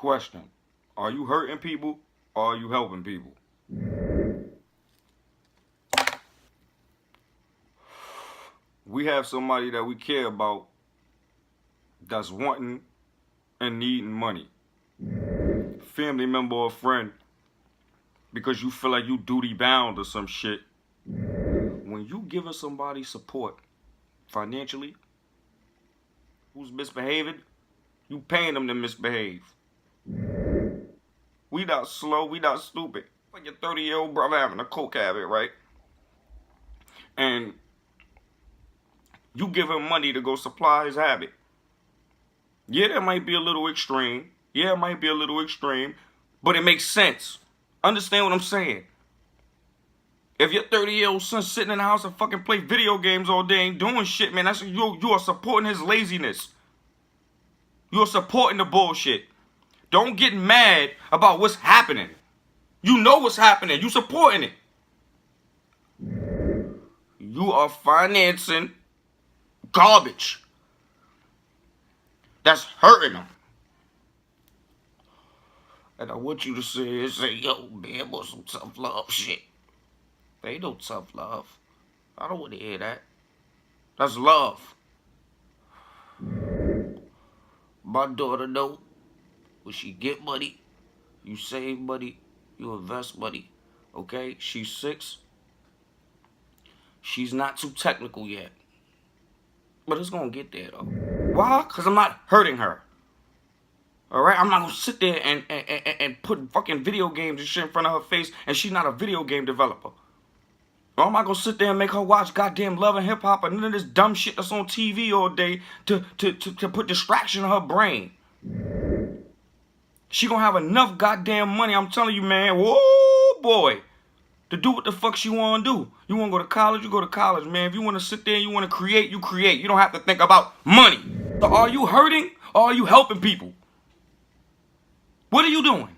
Question. Are you hurting people or are you helping people? We have somebody that we care about that's wanting and needing money. Family member or friend, because you feel like you duty bound or some shit. When you giving somebody support financially who's misbehaving, you paying them to misbehave. We not slow, we not stupid. Like your 30-year-old brother having a coke habit, right? And you give him money to go supply his habit. Yeah, that might be a little extreme. Yeah, it might be a little extreme, but it makes sense. Understand what I'm saying? If your 30-year-old son sitting in the house and fucking play video games all day, ain't doing shit, man, that's you are supporting his laziness. You are supporting the bullshit. Don't get mad about what's happening. You know what's happening. You supporting it. You are financing garbage that's hurting them. And I want you to say, yo, man, want some tough love shit. There ain't no tough love. I don't want to hear that. That's love. My daughter know when she get money, you save money, you invest money. Okay? She's 6. She's not too technical yet. But it's going to get there, though. Why? Because I'm not hurting her. Alright? I'm not going to sit there and put fucking video games and shit in front of her face, and she's not a video game developer. Or am I going to sit there and make her watch goddamn Love and Hip Hop and none of this dumb shit that's on TV all day to put distraction in her brain? She going to have enough goddamn money, I'm telling you, man, whoa, boy, to do what the fuck she want to do. You want to go to college, you go to college, man. If you want to sit there and you want to create, you create. You don't have to think about money. So are you hurting or are you helping people? What are you doing?